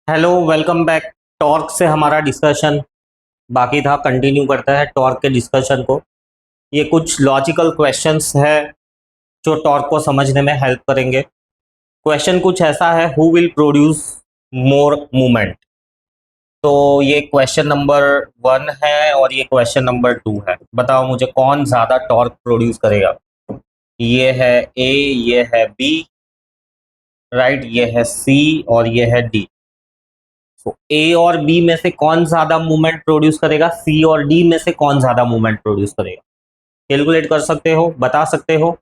Hello, welcome back. Torque से हमारा discussion बाकी था, कंटिन्यू करता है टॉर्क के डिस्कशन को। ये कुछ लॉजिकल क्वेश्चंस है जो टॉर्क को समझने में हेल्प करेंगे। क्वेश्चन कुछ ऐसा है, who will produce more movement. तो ये क्वेश्चन नंबर 1 है और ये क्वेश्चन नंबर 2 है। बताओ मुझे कौन ज़्यादा टॉर्क प्रोड्यूस करेगा। ये है ए, ये है बी, राइट, ये है सी और ये है डी। तो ए और बी में से कौन ज्यादा मूवमेंट प्रोड्यूस करेगा, सी और डी में से कौन ज्यादा मूवमेंट प्रोड्यूस करेगा। कैलकुलेट कर सकते हो, बता सकते हो।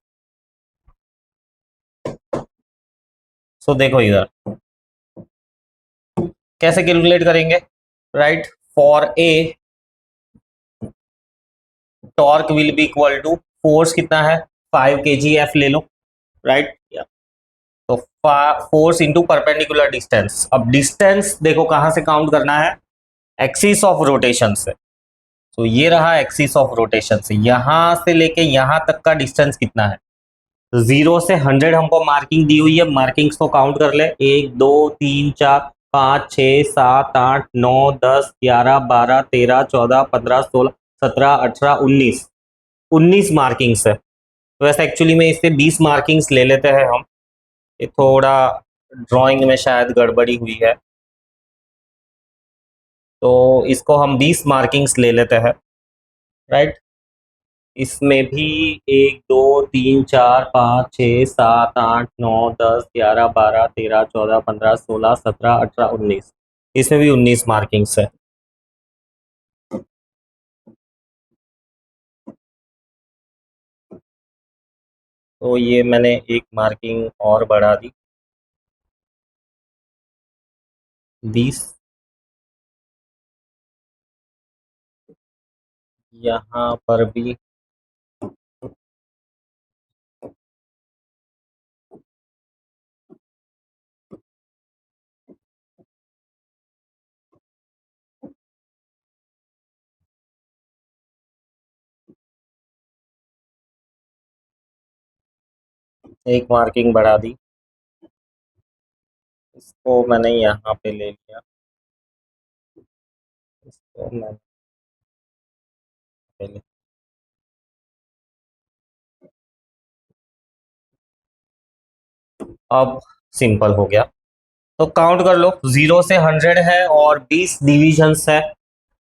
सो देखो इधर कैसे कैलकुलेट करेंगे। Right, for A torque will be equal to force कितना है 5 kgf ले लो। राइट, तो फोर्स इंटू परपेंडिकुलर डिस्टेंस। अब डिस्टेंस देखो कहां से काउंट करना है, एक्सिस ऑफ रोटेशन से। तो ये रहा एक्सिस ऑफ रोटेशन से, यहां से लेके यहां तक का डिस्टेंस कितना है। 0 से 100 हमको मार्किंग दी हुई है, मार्किंग्स को काउंट कर ले। 1 2 3 4 5 6 7 8 9 10 11 12 13 14 15 16 17 18 19 मार्किंग्स है। वैसे एक्चुअली में इससे 20 मार्किंग्स ले लेते हैं हम। ये थोड़ा ड्राइंग में शायद गड़बड़ी हुई है, तो इसको हम 20 मार्किंग्स ले लेते हैं। राइट, इसमें भी 1 2 3 4 5 6 7 8 9 10 11 12 13 14 15 16 17 18 19, इसमें भी 19 मार्किंग्स है। तो ये मैंने एक मार्किंग और बढ़ा दी, 20। यहाँ पर भी एक मार्किंग बढ़ा दी, इसको मैंने यहाँ पे ले लिया, इसको मैंने पे ले। अब सिंपल हो गया, तो काउंट कर लो। 0 से 100 है और 20 डिविजन्स है,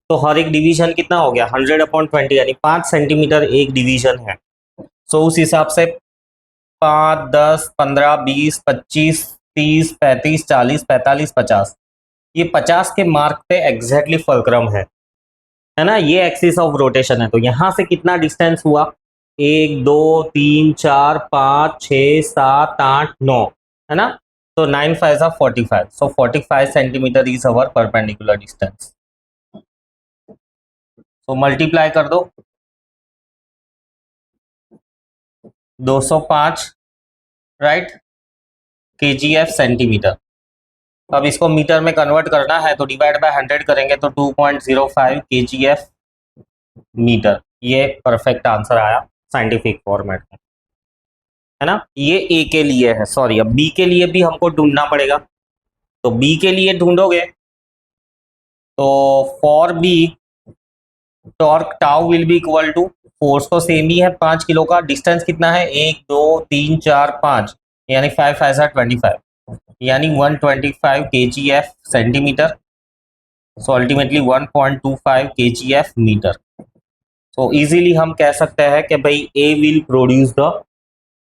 तो हर एक डिवीजन कितना हो गया 100/20, यानी 5 सेंटीमीटर एक डिवीजन है। सो उस हिसाब से 5 10 15 20 25 30 35 40 45 50, ये 50 के मार्क पे एग्जैक्टली फलक्रम है ना। ये एक्सिस ऑफ रोटेशन है, तो यहां से कितना डिस्टेंस हुआ, 1 2 3 4 5 6 7 8 9, है ना। तो 9 5 45, सो 45 centimetre is our perpendicular distance. तो मल्टीप्लाई कर दो, 205, राइट, kgf सेंटीमीटर। अब इसको मीटर में कन्वर्ट करना है तो डिवाइड बाय 100 करेंगे तो 2.05 kgf मीटर। ये परफेक्ट आंसर आया साइंटिफिक फॉर्मेट में, है ना। ये ए के लिए है, सॉरी। अब बी के लिए भी हमको ढूंढना पड़ेगा, तो बी के लिए ढूंढोगे तो for B torque tau will be equal to, force तो सेम ही है 5 किलो का, डिस्टेंस कितना है 1 2 3 4 5, यानी 5 5 25, यानी 125 kgf centimetre. So ultimately 1.25 kgf metre. So easily हम कह सकते हैं कि भाई A will produce the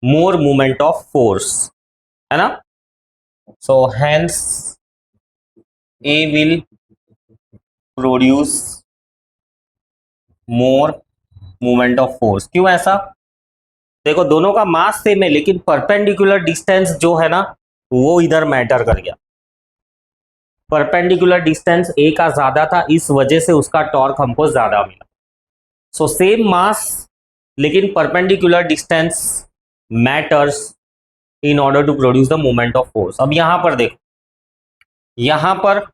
more movement of force, है ना। So hence A will produce more movement of force. क्यों ऐसा, देखो दोनों का मास सेम है लेकिन परपेंडिकुलर डिस्टेंस जो है ना वो इधर मैटर कर गया। परपेंडिकुलर डिस्टेंस ए का ज्यादा था, इस वजह से उसका टॉर्क हमको ज्यादा मिला। सो सेम मास लेकिन perpendicular distance matters in order to produce the moment of force. अब यहां पर देखो, यहां पर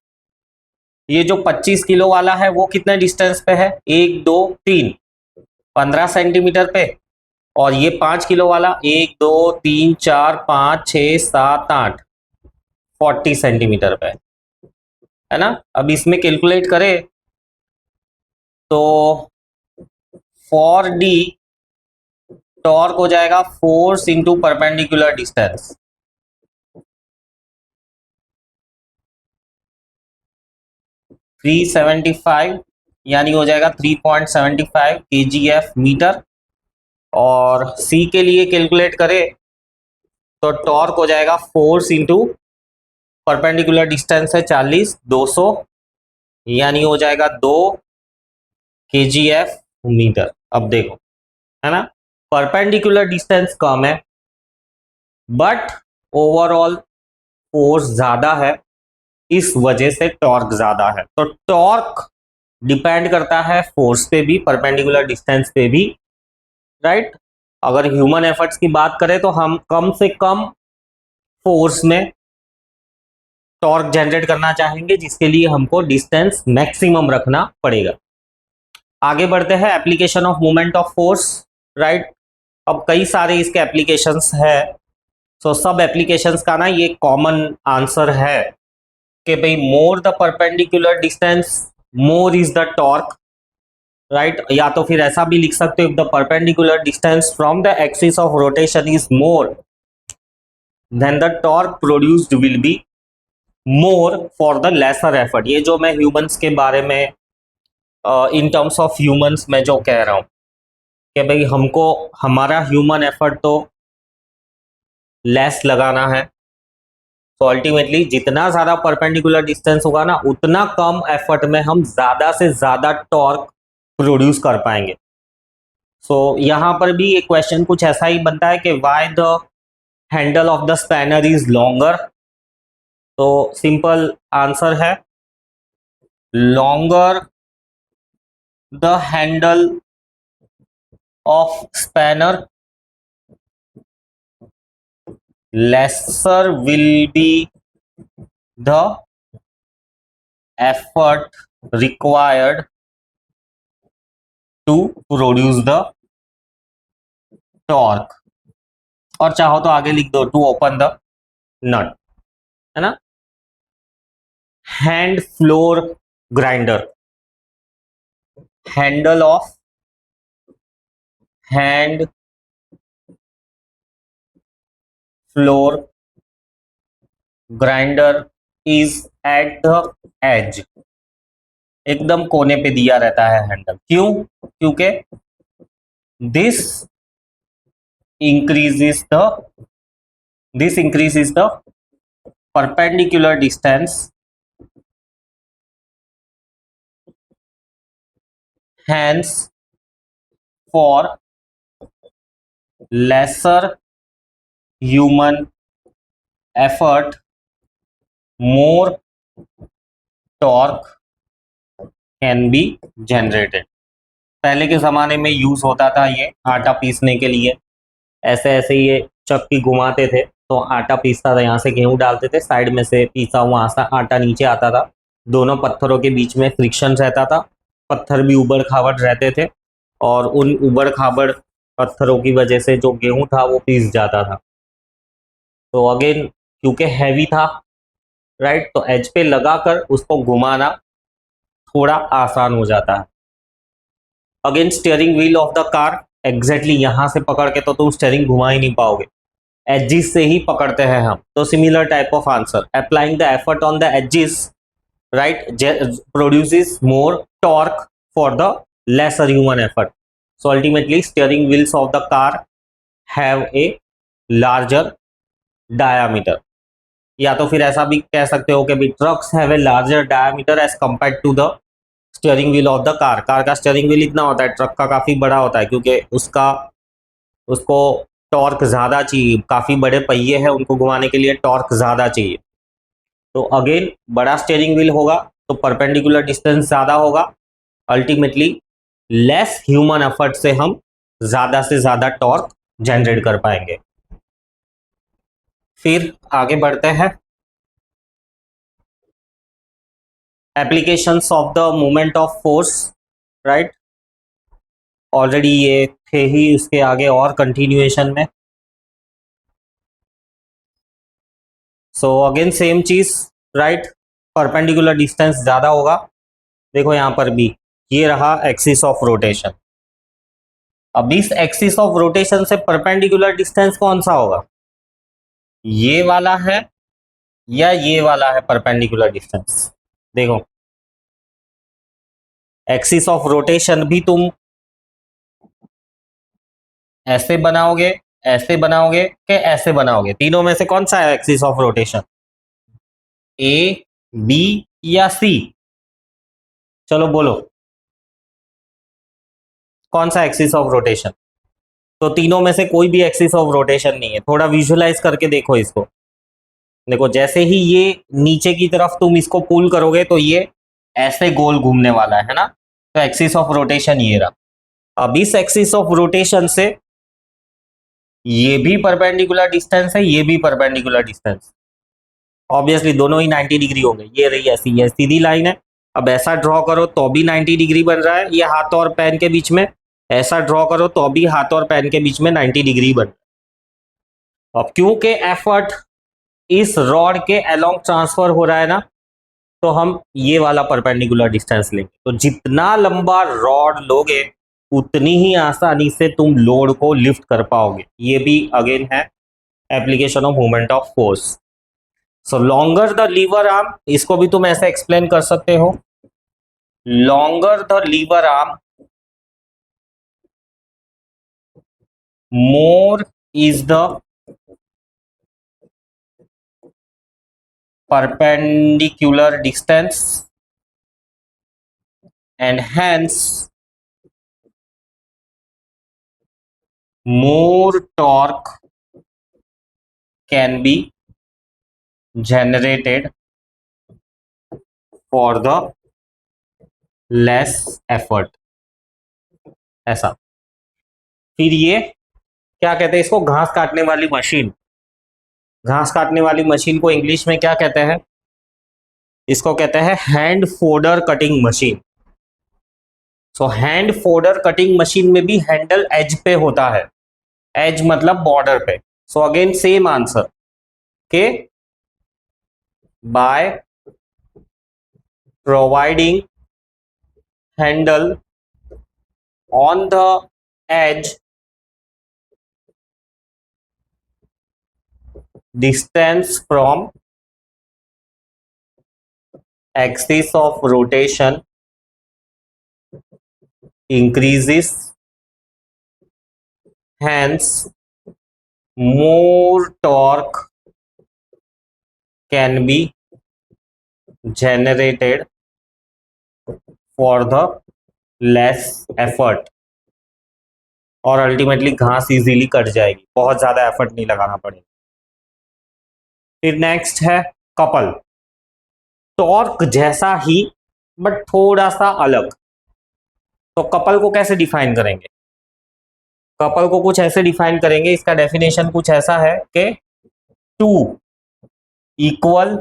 ये जो 25 किलो वाला है वो कितने डिस्टेंस पे है, 1 2 3 15 सेंटीमीटर पे, और ये 5 किलो वाला 1 2 3 4 5 6 7 8 40 सेंटीमीटर पे। है ना। अब इसमें कैलकुलेट करें तो फॉर डी टॉर्क हो जाएगा फोर्स इंटू परपेंडिकुलर डिस्टेंस। 375 यानी हो जाएगा 3.75 kgf मीटर। और सी के लिए कैलकुलेट करें तो टॉर्क हो जाएगा फोर्स इंटू परपेंडिकुलर डिस्टेंस है 40, 200 यानी हो जाएगा 2 kgf मीटर। अब देखो, है ना, परपेंडिकुलर डिस्टेंस कम है बट ओवरऑल फोर्स ज्यादा है, इस वजह से टॉर्क ज्यादा है। तो टॉर्क डिपेंड करता है फोर्स पे भी, परपेंडिकुलर डिस्टेंस पे भी, राइट। अगर ह्यूमन एफर्ट्स की बात करें तो हम कम से कम फोर्स में टॉर्क जनरेट करना चाहेंगे, जिसके लिए हमको डिस्टेंस मैक्सिमम रखना पड़ेगा। आगे बढ़ते हैं, application of moment of force, right. अब कई सारे इसके एप्लीकेशंस है। सो सब एप्लीकेशंस का ना ये कॉमन आंसर है कि भाई more the perpendicular distance more is the torque, right. या तो फिर ऐसा भी लिख सकते हो, if the perpendicular distance from the axis of rotation is more than the torque produced will be more for the lesser effort. ये जो मैं ह्यूमंस के बारे में इन टर्म्स ऑफ ह्यूमंस में जो कह रहा हूँ कि भाई हमको हमारा ह्यूमन एफर्ट तो लेस लगाना है, तो अल्टीमेटली जितना ज़्यादा परपेंडिकुलर डिस्टेंस होगा ना, उतना कम एफर्ट में हम ज़्यादा से ज़्यादा टॉर्क प्रोड्यूस कर पाएंगे। सो यहाँ पर भी एक क्वेश्चन कुछ ऐसा ही बनता है कि why the handle of the spanner is longer. तो सिंपल आंसर है, longer the handle of spanner lesser will be the effort required to produce the torque। और चाहो तो आगे लिख दो, टू ओपन द नट, है ना। Hand flour grinder, handle of hand flour grinder is at the edge, एकदम कोने पे दिया रहता है हैंडल। क्यों? क्योंकि this increases the this increases the perpendicular distance, hence for lesser human effort more torque can be generated। पहले के ज़माने में यूज़ होता था ये आटा पीसने के लिए, ऐसे ऐसे ये चक्की घुमाते थे तो आटा पीसता था, यहाँ से गेहूं डालते थे, साइड में से पीसा हुआ आटा नीचे आता था, दोनों पत्थरों के बीच में फ्रिक्शन रहता था, पत्थर भी उबड़ खाबड़ रहते थे और उन उबड़ खाबड़ पत्थरों की वजह से जो गेहूं था वो पीस जाता था। तो अगेन क्योंकि हैवी था, राइट, तो एज पे लगाकर उसको घुमाना थोड़ा आसान हो जाता है। Again steering wheel of the car, exactly यहाँ से पकड़ के तो तुम स्टीयरिंग घुमा ही नहीं पाओगे, एजिस से ही पकड़ते हैं हम। तो similar type of answer, applying the effort on the edges, right, produces more torque for the lesser human effort। So ultimately steering wheels of the car have a larger diameter। या तो फिर ऐसा भी कह सकते हो कि भी trucks have a larger diameter as compared to the steering wheel of the car. Car का स्टीयरिंग व्हील इतना होता है, ट्रक का काफ़ी बड़ा होता है, क्योंकि उसको टॉर्क ज़्यादा चाहिए, काफ़ी बड़े पहिए हैं, उनको घुमाने के लिए टॉर्क ज़्यादा चाहिए। तो अगेन बड़ा स्टीयरिंग व्हील होगा तो परपेंडिकुलर डिस्टेंस ज़्यादा होगा, अल्टीमेटली लेस ह्यूमन एफर्ट से हम ज़्यादा से ज़्यादा टॉर्क जनरेट कर पाएंगे। फिर आगे बढ़ते हैं, applications of the moment of force, right. Already ये थे ही, इसके आगे और कंटिन्यूएशन में। सो अगेन सेम चीज, राइट, परपेंडिकुलर डिस्टेंस ज्यादा होगा। देखो यहां पर भी ये रहा एक्सिस ऑफ रोटेशन। अब इस एक्सिस ऑफ रोटेशन से परपेंडिकुलर डिस्टेंस कौन सा होगा, ये वाला है या ये वाला है परपेंडिकुलर डिस्टेंस। देखो एक्सिस ऑफ रोटेशन भी तुम ऐसे बनाओगे, ऐसे बनाओगे कि ऐसे बनाओगे, तीनों में से कौन सा है axis of rotation, A B या सी, चलो बोलो कौन सा एक्सिस ऑफ रोटेशन। तो तीनों में से कोई भी एक्सिस ऑफ रोटेशन नहीं है। थोड़ा विजुअलाइज करके देखो इसको। देखो जैसे ही ये नीचे की तरफ तुम इसको पुल करोगे तो ये ऐसे गोल घूमने वाला है ना, तो एक्सिस ऑफ रोटेशन ये रहा। अब इस एक्सिस ऑफ रोटेशन से ये भी परपेंडिकुलर डिस्टेंस है, ये भी परपेंडिकुलर डिस्टेंस, ऑब्वियसली दोनों ही 90 डिग्री होंगे। ये रही ऐसी, ये सीधी लाइन है। अब ऐसा ड्रॉ करो तो भी 90 डिग्री बन रहा है, ये हाथ और पैन के बीच में। ऐसा ड्रॉ करो तो भी हाथ और पैन के बीच में 90 डिग्री बन रहा है। अब क्योंकि एफर्ट इस रॉड के अलोंग ट्रांसफर हो रहा है ना, तो हम ये वाला परपेंडिकुलर डिस्टेंस लेंगे। तो जितना लंबा रॉड लोगे उतनी ही आसानी से तुम लोड को लिफ्ट कर पाओगे। ये भी अगेन है application of moment of force. So longer the lever arm, इसको भी तुम ऐसे एक्सप्लेन कर सकते हो, longer the lever arm more is the perpendicular distance and hence more torque can be generated for the less effort। ऐसा। फिर ये क्या कहते हैं, इसको घास काटने वाली मशीन। घास काटने वाली मशीन को इंग्लिश में क्या कहते हैं, इसको कहते हैं हैंड फोल्डर कटिंग मशीन। सो हैंड फोल्डर कटिंग मशीन में भी हैंडल एज पे होता है, एज मतलब बॉर्डर पे। सो अगेन सेम आंसर के by providing handle on the edge, distance from axis of rotation increases, hence more torque can be generated for the less effort। और ultimately घास easily cut जाएगी, बहुत ज्यादा effort नहीं लगाना पड़ेगा। फिर नेक्स्ट है कपल। टॉर्क जैसा ही बट थोड़ा सा अलग। तो कपल को कैसे डिफाइन करेंगे, कपल को कुछ ऐसे डिफाइन करेंगे, इसका डेफिनेशन कुछ ऐसा है कि two equal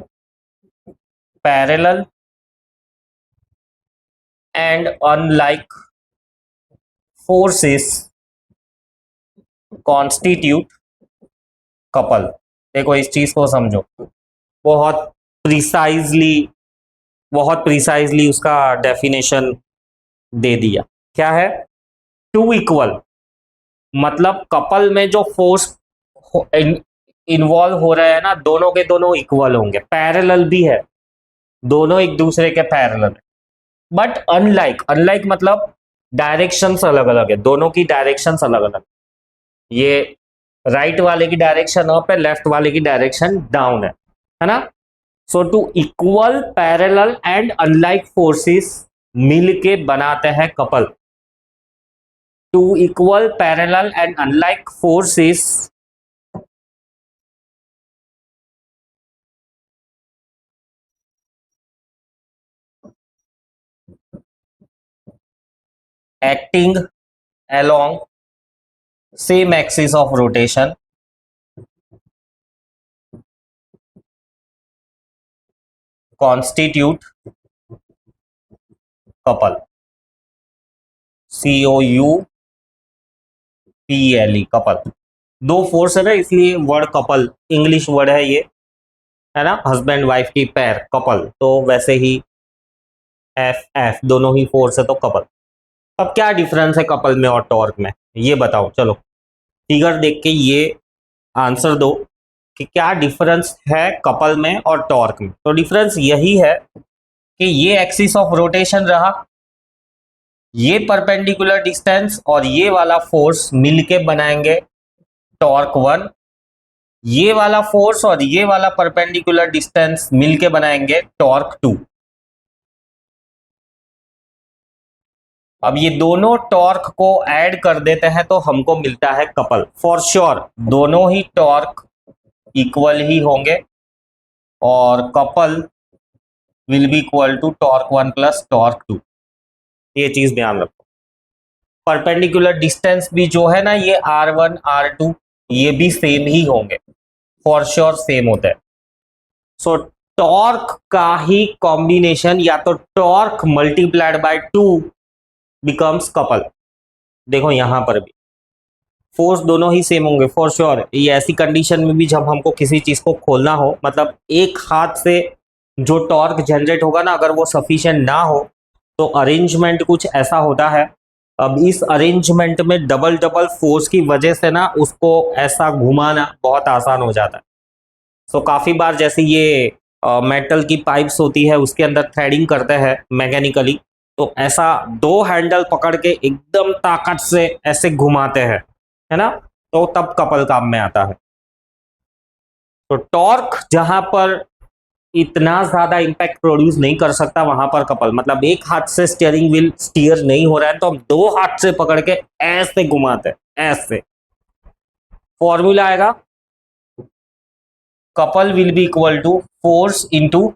parallel and unlike forces constitute couple. देखो इस चीज को समझो, बहुत प्रिसाइजली उसका डेफिनेशन दे दिया। क्या है, टू इक्वल मतलब कपल में जो फोर्स इन्वॉल्व हो रहे हैं ना, दोनों के दोनों इक्वल होंगे। पैरेलल भी है, दोनों एक दूसरे के पैरेलल है। बट अनलाइक मतलब डायरेक्शंस अलग अलग है, दोनों की डायरेक्शंस अलग अलग। ये राइट वाले की डायरेक्शन अप है, लेफ्ट वाले की डायरेक्शन डाउन है ना। So two equal parallel and unlike forces मिलके बनाते हैं couple. Two equal parallel and unlike forces acting along same axis of rotation constitute couple। COUPLE couple. दो फोर्स है ना, इसलिए वर्ड कपल इंग्लिश वर्ड है ये, है ना, हस्बैंड वाइफ की पैर, कपल, तो वैसे ही एफ एफ दोनों ही फोर्स है तो कपल। अब क्या डिफरेंस है कपल में और टॉर्क में, ये बताओ। चलो फिगर देख के ये आंसर दो कि क्या डिफरेंस है कपल में और टॉर्क में। तो डिफरेंस यही है कि ये एक्सिस ऑफ रोटेशन रहा, ये परपेंडिकुलर डिस्टेंस और ये वाला फोर्स मिलके बनाएंगे टॉर्क 1, ये वाला फोर्स और ये वाला परपेंडिकुलर डिस्टेंस मिलके बनाएंगे टॉर्क 2। अब ये दोनों टॉर्क को ऐड कर देते हैं तो हमको मिलता है कपल। फॉर श्योर दोनों ही टॉर्क इक्वल ही होंगे और couple will be equal to torque 1 plus torque 2। ये चीज ध्यान रखो। परपेंडिकुलर डिस्टेंस भी जो है ना, ये R1 R2 ये भी सेम ही होंगे, फॉर श्योर सेम होता है। सो टॉर्क का ही कॉम्बिनेशन या तो torque multiplied by 2 becomes couple. देखो यहां पर भी फोर्स दोनों ही सेम होंगे फॉर श्योर। ये ऐसी कंडीशन में भी जब हमको किसी चीज को खोलना हो, मतलब एक हाथ से जो टॉर्क जनरेट होगा ना, अगर वो सफिशिएंट ना हो तो अरेंजमेंट कुछ ऐसा होता है। अब इस अरेंजमेंट में डबल डबल फोर्स की वजह से ना उसको ऐसा घुमाना बहुत आसान हो जाता है। सो काफी बार जैसे ये मेटल की पाइप्स होती है उसके अंदर थ्रेडिंग करते हैं मैकेनिकली, तो ऐसा दो हैंडल पकड़ के एकदम ताकत से ऐसे घुमाते हैं, है ना, तो तब कपल काम में आता है। तो टॉर्क जहां पर इतना ज्यादा इंपैक्ट प्रोड्यूस नहीं कर सकता वहां पर कपल, मतलब एक हाथ से स्टीयरिंग व्हील स्टीयर नहीं हो रहा है तो हम दो हाथ से पकड़ के ऐसे घुमाते हैं, ऐसे। फॉर्मूला आएगा couple will be equal to force into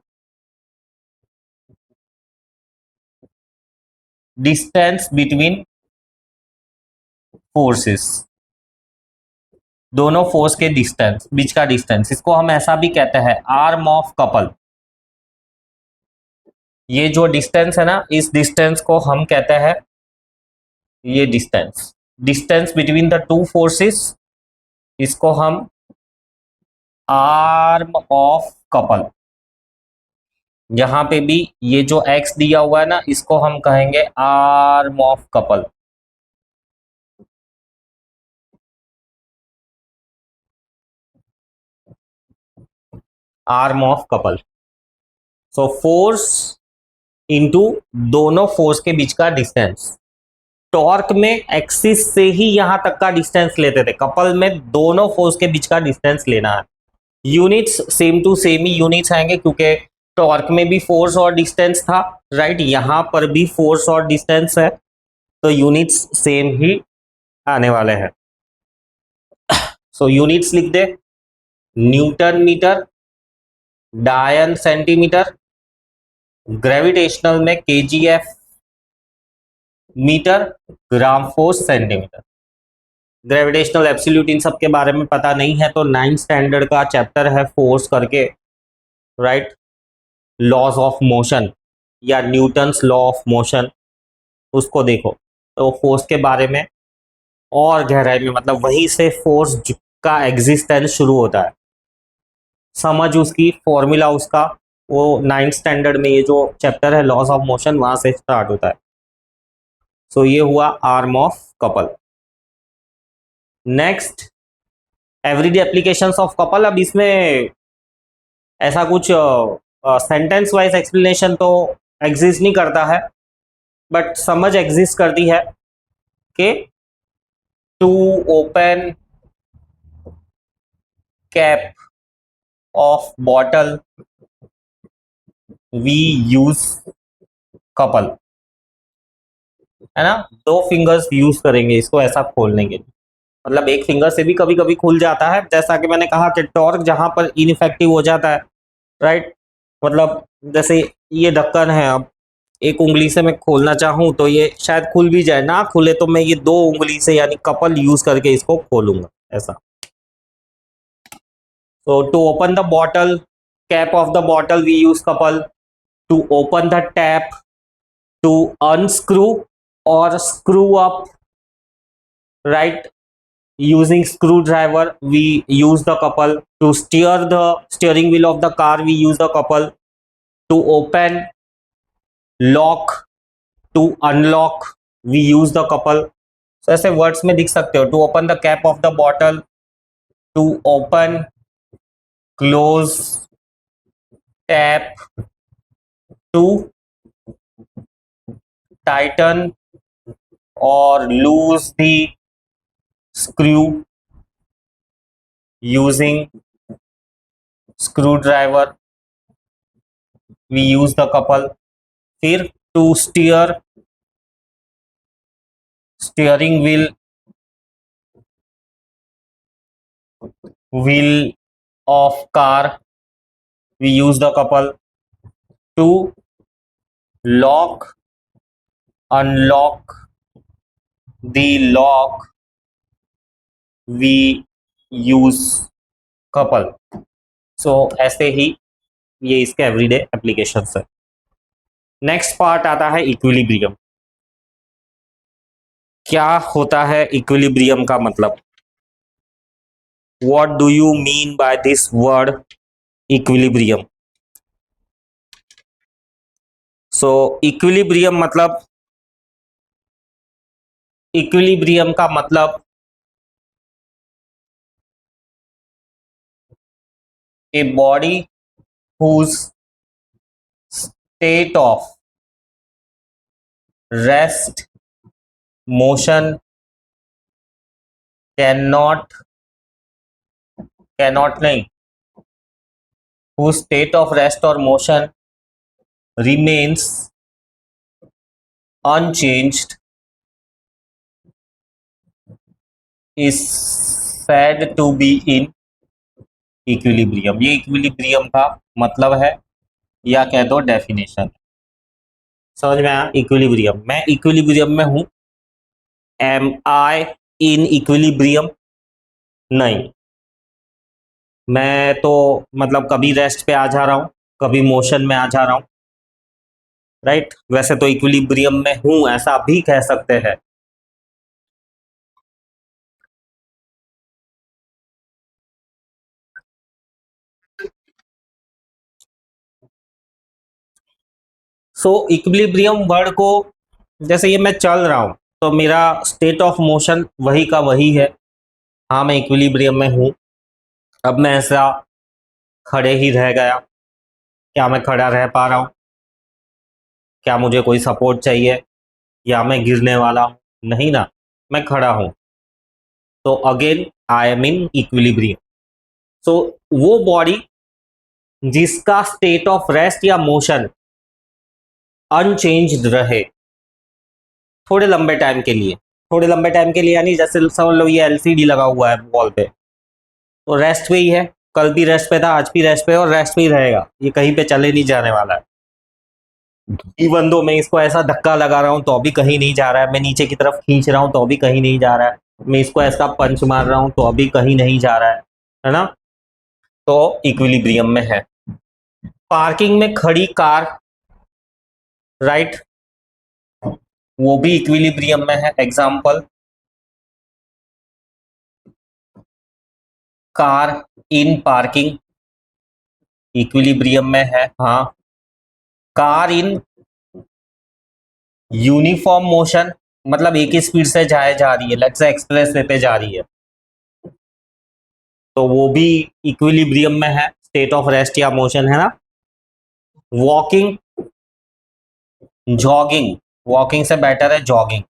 distance between forces, दोनों फोर्स के डिस्टेंस, बीच का डिस्टेंस। इसको हम ऐसा भी कहते हैं आर्म ऑफ कपल। ये जो डिस्टेंस है ना, इस डिस्टेंस को हम कहते हैं, ये distance, distance between the two forces, इसको हम आर्म ऑफ कपल। यहां पे भी ये जो एक्स दिया हुआ है ना, इसको हम कहेंगे arm of couple. Arm of couple. So force into दोनों फोर्स के बीच का डिस्टेंस। टॉर्क में एक्सिस से ही यहां तक का डिस्टेंस लेते थे, कपल में दोनों फोर्स के बीच का डिस्टेंस लेना है। यूनिट्स सेम टू सेम ही यूनिट्स आएंगे क्योंकि टॉर्क में भी फोर्स और डिस्टेंस था, राइट, यहां पर भी फोर्स और डिस्टेंस है, तो यूनिट्स सेम ही आने वाले हैं। सो यूनिट्स लिख दे, newton metre, dyne centimetre, gravitational में KGF metre, gram force centimetre. Gravitational absolute इन सब के बारे में पता नहीं है तो 9th स्टैंडर्ड का चैप्टर है फोर्स करके, राइट, लॉज ऑफ मोशन या न्यूटन्स लॉ ऑफ मोशन, उसको देखो तो फोर्स के बारे में और गहराई में, मतलब वहीं से फोर्स का एग्जिस्टेंस शुरू होता है, समझ उसकी फॉर्मूला उसका, वो 9th स्टैंडर्ड में ये जो चैप्टर है लॉज ऑफ मोशन वहां से स्टार्ट होता है। सो ये हुआ arm of couple. Next everyday applications of couple. अब इसमें ऐसा कुछ सेंटेंस वाइज एक्सप्लेनेशन तो एग्जिस्ट नहीं करता है, बट समझ एग्जिस्ट करती है कि to open cap of bottle we use couple, है ना, दो फिंगर्स यूज करेंगे इसको ऐसा खोलने के लिए। मतलब एक फिंगर से भी कभी कभी खुल जाता है, जैसा कि मैंने कहा कि टॉर्क जहां पर इनइफेक्टिव हो जाता है, राइट, मतलब जैसे ये ढक्कन है, अब एक उंगली से मैं खोलना चाहूं तो ये शायद खुल भी जाए, ना खुले तो मैं ये दो उंगली से यानी कपल यूज करके इसको खोलूंगा ऐसा। So to open the bottle cap of the bottle we use couple. To open the tap, to unscrew or screw up, right, using screwdriver we use the couple. To steer the steering wheel of the car we use the couple. To open, lock, to unlock we use the couple. So ऐसे words में दिख सकते हो. To open the cap of the bottle, to open, close, tap, to tighten or loose the screw using screwdriver we use the couple. फिर to steer, steering wheel of car we use the couple. To lock, unlock the lock we use couple. So ऐसे ही ये इसके everyday application है. Next part आता है equilibrium. क्या होता है इक्विलिब्रियम का मतलब? What do you mean by this word equilibrium? So equilibrium का मतलब a body whose state of rest, motion cannot नहीं, whose state of rest or motion remains unchanged is said to be in equilibrium. ये equilibrium का मतलब है या कह दो डेफिनेशन. समझ में आया? इक्विलिब्रियम, मैं इक्विलिब्रियम में हूं. Am I in equilibrium? नहीं, मैं तो मतलब कभी रेस्ट पे आ जा रहा हूं, कभी मोशन में आ जा रहा हूं. राइट? वैसे तो इक्विलिब्रियम में हूं ऐसा भी कह सकते हैं. सो इक्विलिब्रियम वर्ड को, जैसे ये मैं चल रहा हूं तो मेरा स्टेट ऑफ मोशन वही का वही है. हाँ, मैं इक्विलिब्रियम में हूं. अब मैं ऐसा खड़े ही रह गया, क्या मैं खड़ा रह पा रहा हूं? क्या मुझे कोई सपोर्ट चाहिए या मैं गिरने वाला हूं? नहीं ना, मैं खड़ा हूं. तो again I am in equilibrium. So वो बॉडी जिसका स्टेट ऑफ रेस्ट या मोशन अनचेंज्ड रहे थोड़े लंबे टाइम के लिए. थोड़े लंबे टाइम के लिए यानी जैसे समझ लो ये एलसीडी लगा हुआ है वॉल पे, तो रेस्ट पे ही है. कल भी रेस्ट पे था, आज भी रेस्ट पे और रेस्ट पे ही रहेगा. ये कहीं पे चले नहीं जाने वाला है. इवन दो मैं इसको ऐसा धक्का लगा रहा हूं तो अभी कहीं नहीं जा रहा है. मैं नीचे की तरफ खींच रहा हूं तो अभी कहीं नहीं जा रहा है. मैं इसको ऐसा पंच मार रहा हूं तो अभी कहीं नहीं जा रहा है ना? तो इक्विलिब्रियम में है. पार्किंग में खड़ी कार, राइट, वो भी इक्विलिब्रियम में है. Example, car in parking equilibrium में है. हाँ, कार इन यूनिफॉर्म मोशन मतलब एक ही स्पीड से जाए जा रही है, लेट्स से एक्सप्रेस वे पे जा रही है, तो वो भी इक्विलिब्रियम में है. स्टेट ऑफ रेस्ट या मोशन है ना. वॉकिंग, जॉगिंग, वॉकिंग से बेटर है जॉगिंग.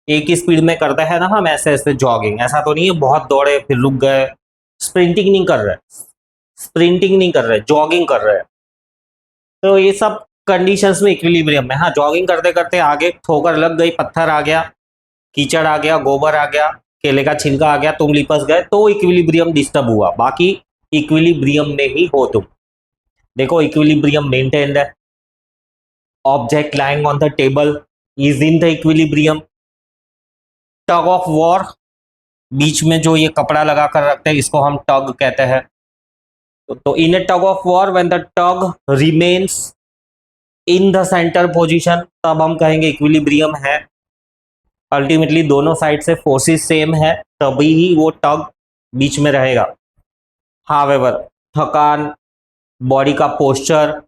एक ही स्पीड में करते हैं ना हम ऐसे ऐसे जॉगिंग. ऐसा तो नहीं है बहुत दौड़े फिर रुक गए. स्प्रिंटिंग नहीं कर रहे, स्प्रिंटिंग नहीं कर रहे, जॉगिंग कर रहे हैं. तो ये सब कंडीशंस में इक्विलिब्रियम में. हाँ, जॉगिंग करते करते आगे ठोकर लग गई, पत्थर आ गया, कीचड़ आ गया, गोबर आ गया, केले का छिलका आ गया, तुम लिपस गए, तो इक्विलिब्रियम डिस्टर्ब हुआ. बाकी इक्विलिब्रियम में ही हो तुम. देखो इक्विलिब्रियम मेंटेन्ड है. Object lying on the table is in the equilibrium. Tug of war, बीच में जो ये कपड़ा लगा कर रखते हैं इसको हम टग कहते हैं. तो in a tug of war when the tug remains in the centre position, तब हम कहेंगे इक्विलिब्रियम है. अल्टीमेटली दोनों साइड से फोर्सेस सेम है तभी ही वो टग बीच में रहेगा। हावेवर थकान, बॉडी का पोस्चर,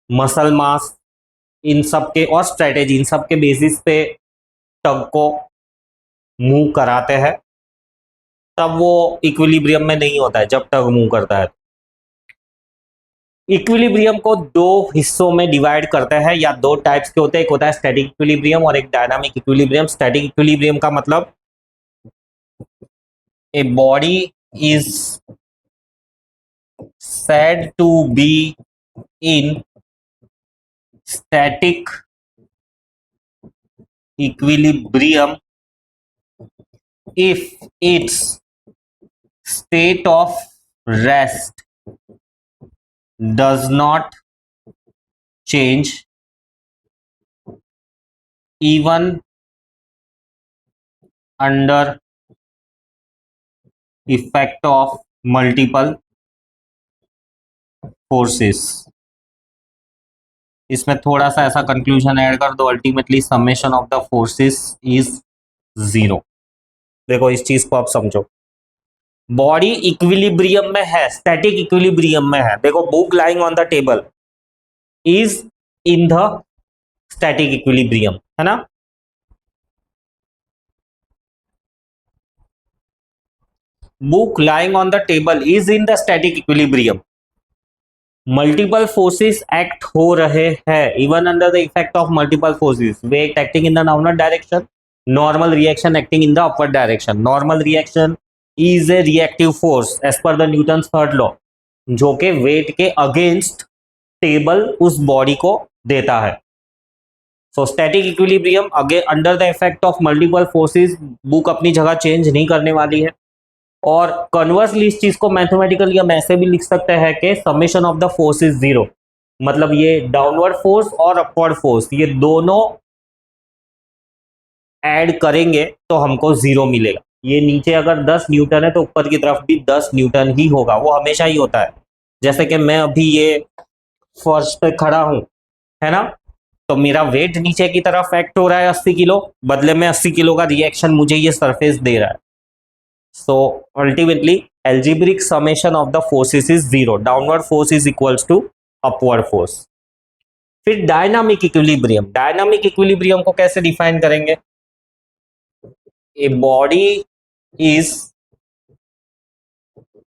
मसल मास, इन सब के और स्ट्रेटेजी, इन सब के बेसिस पे टग को मूव कराते हैं, तब वो इक्विलिब्रियम में नहीं होता है जब टग मूव करता है। इक्विलिब्रियम को दो हिस्सों में डिवाइड करते हैं या दो टाइप्स के होते हैं, एक होता है स्टैटिक इक्विलिब्रियम और एक डायनामिक इक्विलिब्रियम। स्टैटिक इक्विलिब्रियम का मतलब a body is said to be in static equilibrium if its state of rest does not change even under effect of multiple forces. इसमें थोड़ा सा ऐसा कंक्लूजन ऐड कर दो, ultimately summation of the forces is 0। देखो इस चीज को आप समझो, बॉडी इक्विलिब्रियम में है, स्टैटिक इक्विलिब्रियम में है। देखो book lying on the table is in the static equilibrium, है ना। Book lying on the table is in the static equilibrium. Multiple forces act हो रहे हैं even under the effect of multiple forces, weight acting in the downward direction, normal reaction acting in the upward direction. Normal reaction is a reactive force as per the Newton's third law, जो कि wait के against table उस body को देता है। So static equilibrium अगे under the effect of multiple forces, book अपनी जगह चेंज नहीं करने वाली है। और कन्वर्सली इस चीज को मैथमेटिकली हम ऐसे भी लिख सकते हैं कि summation of the force is 0, मतलब ये डाउनवर्ड फोर्स और अपवर्ड फोर्स ये दोनों ऐड करेंगे तो हमको 0 मिलेगा। ये नीचे अगर 10 न्यूटन है तो ऊपर की तरफ भी 10 न्यूटन ही होगा, वो हमेशा ही होता है। जैसे कि मैं अभी ये फर्श पे खड़ा हूं, है ना, तो मेरा वेट नीचे की तरफ एक्ट हो रहा है 80 किलो, बदले में 80 किलो का रिएक्शन मुझे ये सरफेस दे रहा है। So ultimately algebraic summation of the forces is 0, downward force is equals to upward force। फिर डायनामिक इक्विलिब्रियम, डायनामिक इक्विलिब्रियम को कैसे डिफाइन करेंगे? A body is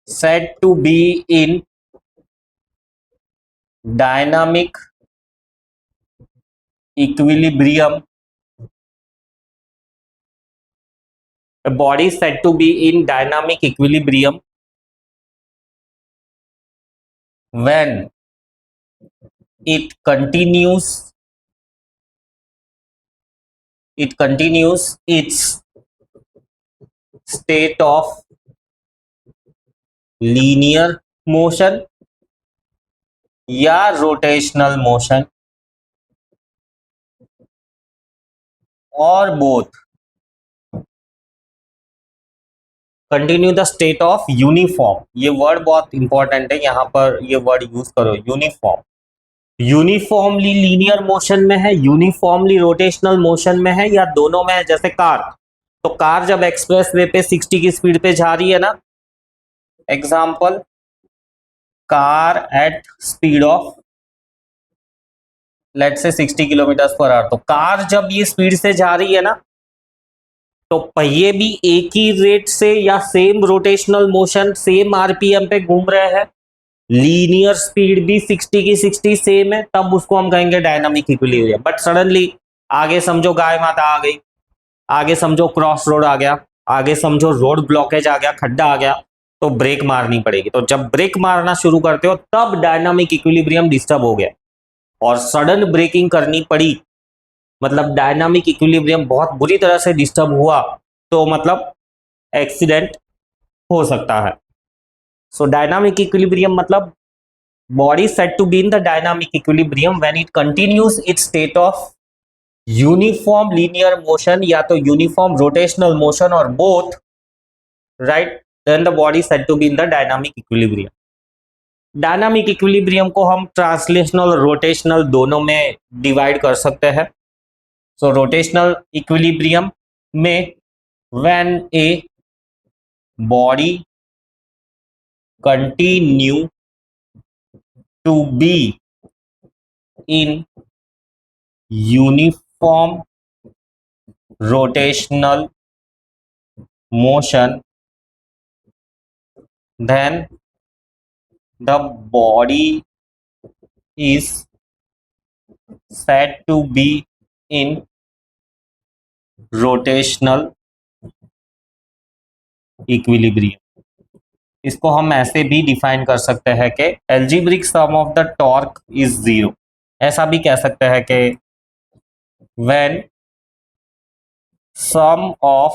said to be in dynamic equilibrium, a body is said to be in dynamic equilibrium when it continues its state of linear motion या rotational motion और both। Continue the state of uniform, ये word बहुत important है, यहां पर ये word use करो, uniform. Uniformly linear motion में है, यूनिफॉर्मली रोटेशनल मोशन में है, या दोनों में है। जैसे कार, तो कार जब एक्सप्रेस वे पे 60 की स्पीड पे जा रही है ना, example car at speed of let's say 60 kilometre per hour, तो कार जब ये स्पीड से जा रही है ना, तो पहिए भी एक ही रेट से या same rotational motion same RPM पे घूम रहे हैं, लीनियर स्पीड भी 60 की 60 सेम है, तब उसको हम कहेंगे डायनामिक इक्विलिब्रियम। बट सडनली आगे समझो गाय माता आ गई, आगे समझो क्रॉस रोड आ गया, आगे समझो रोड ब्लॉकेज आ गया, खड्डा आ गया, तो ब्रेक मारनी पड़ेगी। तो जब ब्रेक मारना शुरू करते हो तब डायनामिक इक्विलिब्रियम डिस्टर्ब हो गया और सडन ब्रेकिंग करनी पड़ी, मतलब डायनामिक इक्विलिब्रियम बहुत बुरी तरह से डिस्टर्ब हुआ, तो मतलब एक्सीडेंट हो सकता है। सो डायनामिक इक्विलिब्रियम मतलब body set to be in the dynamic equilibrium when it continues its state of uniform linear motion या तो यूनिफॉर्म रोटेशनल मोशन और both, right, then the body set to be in the dynamic equilibrium. Dynamic equilibrium को हम translational और rotational दोनों में divide कर सकते हैं। सो रोटेशनल इक्विलिब्रियम में when a body continue to be in uniform rotational motion, then the body is said to be in rotational equilibrium. इसको हम ऐसे भी डिफाइन कर सकते हैं कि algebraic sum of the torque is zero. ऐसा भी कह सकते हैं कि when sum of,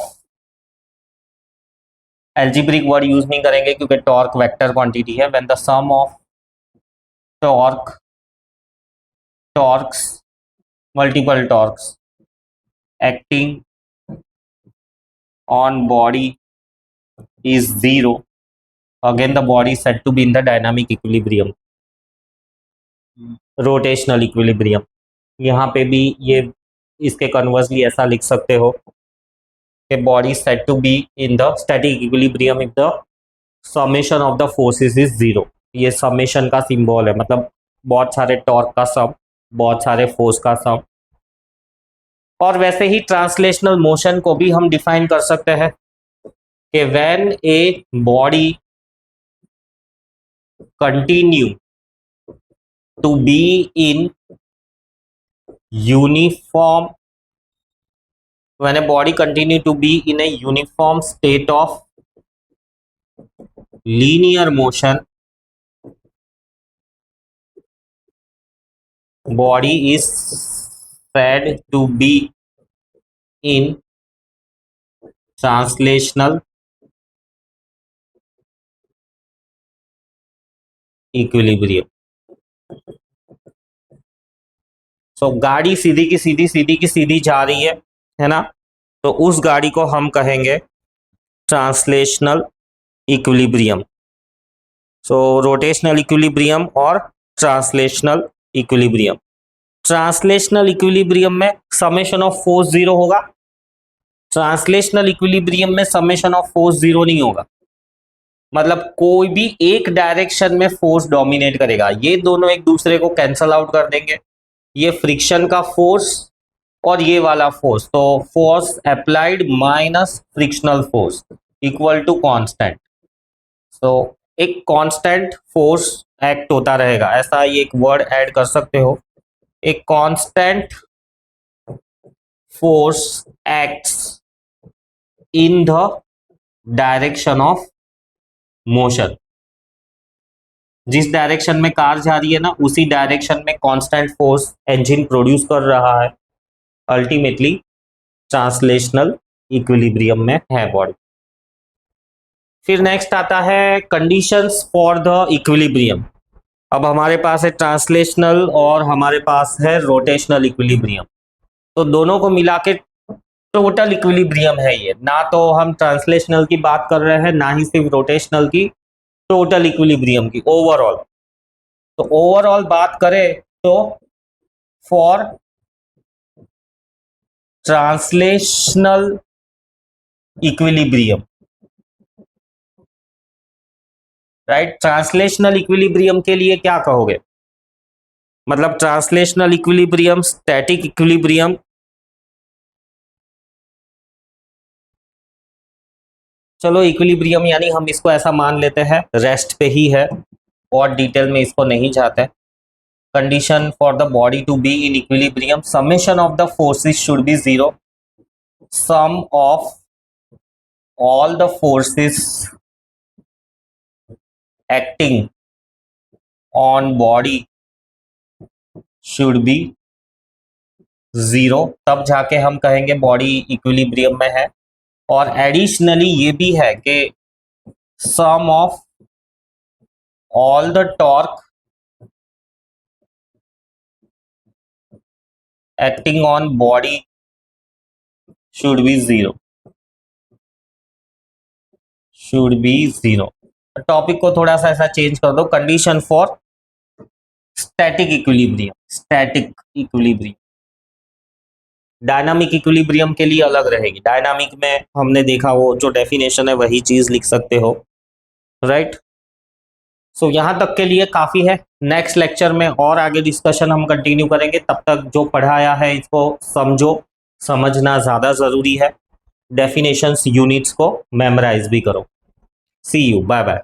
algebraic word use नहीं करेंगे क्योंकि टॉर्क वेक्टर क्वांटिटी है, when the sum of torques multiple torques acting on body is zero, again the body is said to be in the dynamic equilibrium, rotational equilibrium. यहाँ पे भी ये इसके conversely ऐसा लिख सकते हो कि body is said to be in the static equilibrium if the summation of the forces is zero. ये summation का सिंबल है, मतलब बहुत सारे टॉर्क का सम, बहुत सारे फोर्स का सम. और वैसे ही ट्रांसलेशनल मोशन को भी हम डिफाइन कर सकते हैं कि when a body continue to be in uniform, when a body continue to be in a uniform state of linear motion, body is said to be in translational equilibrium. So गाड़ी सीधी की सीधी जा रही है ना, तो उस गाड़ी को हम कहेंगे ट्रांसलेशनल इक्विलिब्रियम. सो रोटेशनल इक्विलिब्रियम और ट्रांसलेशनल इक्विलिब्रियम. ट्रांसलेशनल इक्विलिब्रियम में समेशन ऑफ फोर्स जीरो होगा, ट्रांसलेशनल इक्विलिब्रियम में समेशन ऑफ फोर्स जीरो नहीं होगा. मतलब कोई भी एक डायरेक्शन में फोर्स डोमिनेट करेगा, ये दोनों एक दूसरे को कैंसल आउट कर देंगे. ये फ्रिक्शन का फोर्स और ये वाला फोर्स, तो force applied minus frictional force equal to constant. So एक कांस्टेंट फोर्स एक्ट होता रहेगा, ऐसा ये एक वर्ड ऐड कर सकते हो. एक constant force acts in the direction of motion. जिस डायरेक्शन में कार जा रही है ना, उसी डायरेक्शन में कांस्टेंट फोर्स इंजन प्रोड्यूस कर रहा है. अल्टीमेटली ट्रांसलेशनल इक्विलिब्रियम में है बॉडी. फिर नेक्स्ट आता है कंडीशंस फॉर द इक्विलिब्रियम. अब हमारे पास है ट्रांसलेशनल और हमारे पास है रोटेशनल इक्विलिब्रियम. तो दोनों को मिला के टोटल इक्विलिब्रियम है ये. ना तो हम ट्रांसलेशनल की बात कर रहे हैं, ना ही सिर्फ रोटेशनल की, टोटल इक्विलिब्रियम की, ओवरऑल. तो ओवरऑल बात करें तो for translational equilibrium, right, translational equilibrium के लिए क्या कहोगे? मतलब ट्रांसलेशनल इक्विलिब्रियम, स्टैटिक इक्विलिब्रियम, चलो इक्विलिब्रियम यानी हम इसको ऐसा मान लेते हैं रेस्ट पे ही है, और डिटेल में इसको नहीं जाते. Condition for the body to be in equilibrium, summation of the forces should be zero, sum of all the forces acting on body should be zero, तब जाके हम कहेंगे बॉडी इक्विलिब्रियम में है. और एडिशनली ये भी है कि sum of all the torque acting on body should be zero, should be zero. Topic को थोड़ा सा ऐसा चेंज कर दो, condition for static equilibrium, static equilibrium. Dynamic equilibrium के लिए अलग रहेगी। डायनामिक में हमने देखा वो जो डेफिनेशन है वही चीज लिख सकते हो, राइट। सो यहाँ तक के लिए काफी है। नेक्स्ट लेक्चर में और आगे डिस्कशन हम कंटिन्यू करेंगे। तब तक जो पढ़ाया है इसको समझो, समझना ज्यादा जरूरी है। डेफिनेशंस यूनिट्स को मेमोराइज भी करो। सी यू, बाय बाय।